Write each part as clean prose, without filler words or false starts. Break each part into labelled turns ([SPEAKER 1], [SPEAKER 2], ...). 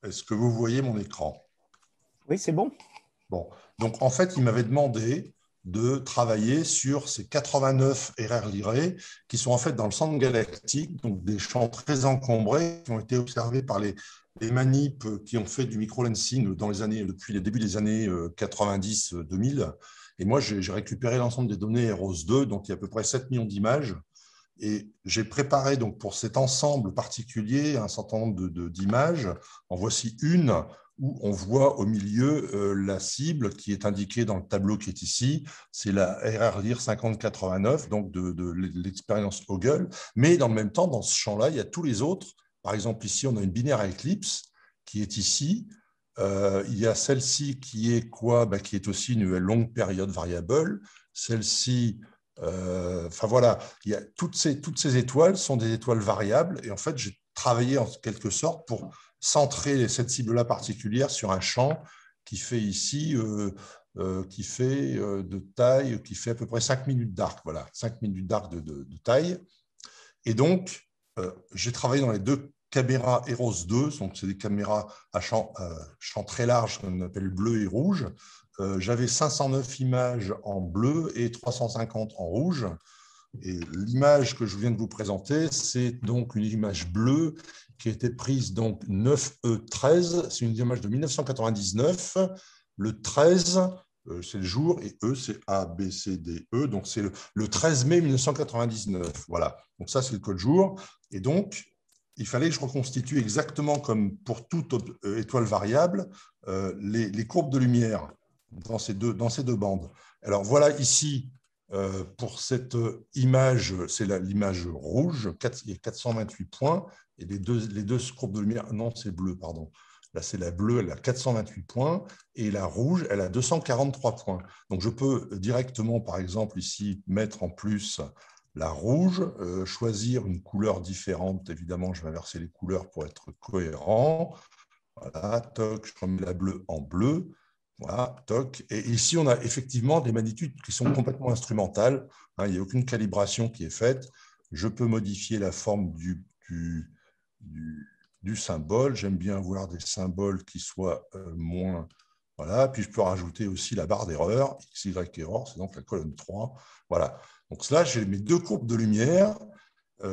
[SPEAKER 1] Est-ce que vous voyez mon écran?
[SPEAKER 2] Oui, c'est bon.
[SPEAKER 1] Bon, donc en fait, il m'avait demandé de travailler sur ces 89 RR Lyrae qui sont en fait dans le centre galactique, donc des champs très encombrés qui ont été observés par les manips qui ont fait du microlensing dans les années, depuis les débuts des années 90-2000. Et moi, j'ai récupéré l'ensemble des données ROS2, donc il y a à peu près 7 millions d'images. Et j'ai préparé donc pour cet ensemble particulier un certain nombre d'images. En voici une où on voit au milieu la cible qui est indiquée dans le tableau qui est ici. C'est la RR-LIR 5089, donc de l'expérience Hoggle. Mais dans le même temps, dans ce champ-là, il y a tous les autres. Par exemple, ici, on a une binaire à éclipse qui est ici. Il y a celle-ci qui est quoi? Qui est aussi une longue période variable. Celle-ci, enfin voilà, il y a toutes ces étoiles sont des étoiles variables. Et en fait, j'ai travaillé en quelque sorte pour centrer cette cible-là particulière sur un champ qui fait ici, qui fait de taille, qui fait à peu près 5 minutes d'arc. Voilà, 5 minutes d'arc de taille. Et donc, j'ai travaillé dans les deux caméras Eros 2, donc c'est des caméras à champ très large qu'on appelle bleu et rouge. J'avais 509 images en bleu et 350 en rouge. Et l'image que je viens de vous présenter, c'est donc une image bleue qui a été prise donc 9E13. C'est une image de 1999. Le 13, c'est le jour, et E, c'est A, B, C, D, E. Donc, c'est le 13 mai 1999. Voilà. Donc, ça, c'est le code jour. Et donc, il fallait que je reconstitue exactement comme pour toute étoile variable les courbes de lumière dans ces deux bandes. Alors, voilà ici pour cette image, c'est l'image rouge, il y a 428 points, et les deux courbes de lumière, non, c'est bleu, pardon. Là, c'est la bleue, elle a 428 points, et la rouge, elle a 243 points. Donc, je peux directement, par exemple, ici, mettre en plus la rouge, choisir une couleur différente. Évidemment, je vais inverser les couleurs pour être cohérent. Voilà, toc, je remets la bleue en bleu. Voilà, toc. Et ici, on a effectivement des magnitudes qui sont complètement instrumentales. Hein, il n'y a aucune calibration qui est faite. Je peux modifier la forme du symbole. J'aime bien avoir des symboles qui soient moins. Voilà. Puis je peux rajouter aussi la barre d'erreur. XY error, c'est donc la colonne 3. Voilà. Donc là, j'ai mes deux courbes de lumière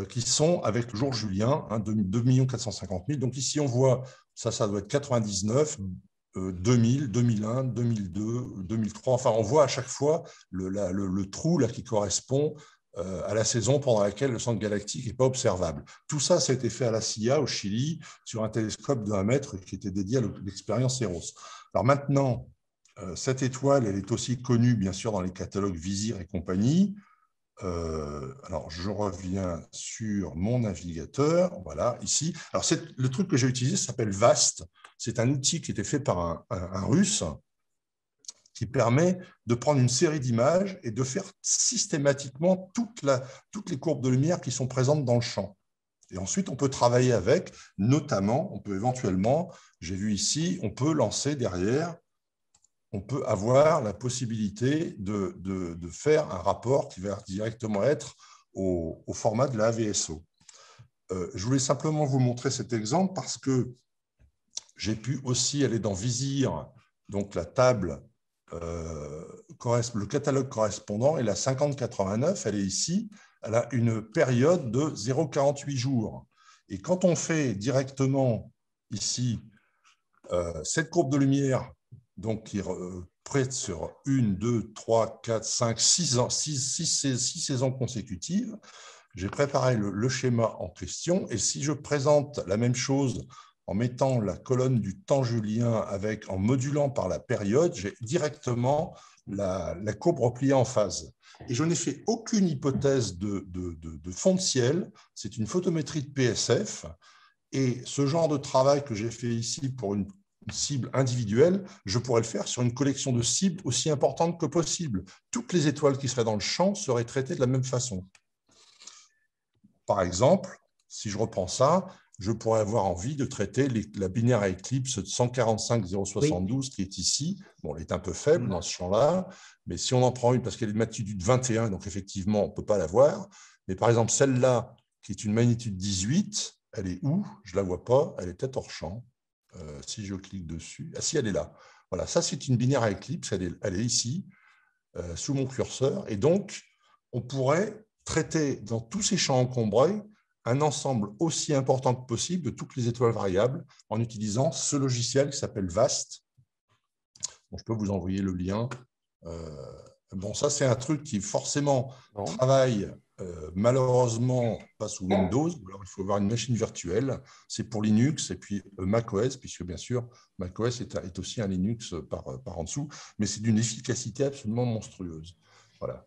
[SPEAKER 1] qui sont avec le jour Julien, hein, 2 450 000. Donc ici, on voit, ça doit être 99, 2000, 2001, 2002, 2003. Enfin, on voit à chaque fois le trou là, qui correspond à la saison pendant laquelle le centre galactique n'est pas observable. Tout ça, ça a été fait à la CIA, au Chili, sur un télescope de 1 mètre qui était dédié à l'expérience Eros. Alors maintenant, cette étoile, elle est aussi connue, bien sûr, dans les catalogues Visir et compagnie. Alors, je reviens sur mon navigateur. Voilà, ici. Alors, le truc que j'ai utilisé s'appelle VAST. C'est un outil qui était fait par un Russe qui permet de prendre une série d'images et de faire systématiquement toutes les courbes de lumière qui sont présentes dans le champ. Et ensuite, on peut travailler avec, notamment, on peut éventuellement, j'ai vu ici, on peut lancer derrière, on peut avoir la possibilité de faire un rapport qui va directement être au format de la AVSO. Je voulais simplement vous montrer cet exemple parce que j'ai pu aussi aller dans Visir, donc la table, le catalogue correspondant, et la 5089, elle est ici, elle a une période de 0,48 jours. Et quand on fait directement ici cette courbe de lumière, donc qui prête sur 1, 2, 3, 4, 5, 6 saisons consécutives, j'ai préparé le schéma en question. Et si je présente la même chose en mettant la colonne du temps julien en modulant par la période, j'ai directement la courbe repliée en phase. Et je n'ai fait aucune hypothèse de fond de ciel. C'est une photométrie de PSF. Et ce genre de travail que j'ai fait ici pour une cible individuelle, je pourrais le faire sur une collection de cibles aussi importante que possible. Toutes les étoiles qui seraient dans le champ seraient traitées de la même façon. Par exemple, si je reprends ça, je pourrais avoir envie de traiter la binaire à éclipse de
[SPEAKER 2] Oui.
[SPEAKER 1] 145,072 qui est ici. Bon, elle est un peu faible dans ce champ-là, mais si on en prend une, parce qu'elle est de magnitude 21, donc effectivement, on ne peut pas la voir. Mais par exemple, celle-là, qui est une magnitude 18, elle est où? Je ne la vois pas, elle est peut-être hors champ. Si je clique dessus, ah si, elle est là. Voilà, ça c'est une binaire à Eclipse, elle est ici, sous mon curseur. Et donc, on pourrait traiter dans tous ces champs encombrés un ensemble aussi important que possible de toutes les étoiles variables en utilisant ce logiciel qui s'appelle VAST. Bon, je peux vous envoyer le lien. Bon, ça, c'est un truc qui forcément travaille malheureusement pas sous Windows. Alors, il faut avoir une machine virtuelle. C'est pour Linux et puis macOS, puisque bien sûr, macOS est aussi un Linux par en dessous, mais c'est d'une efficacité absolument monstrueuse. Voilà.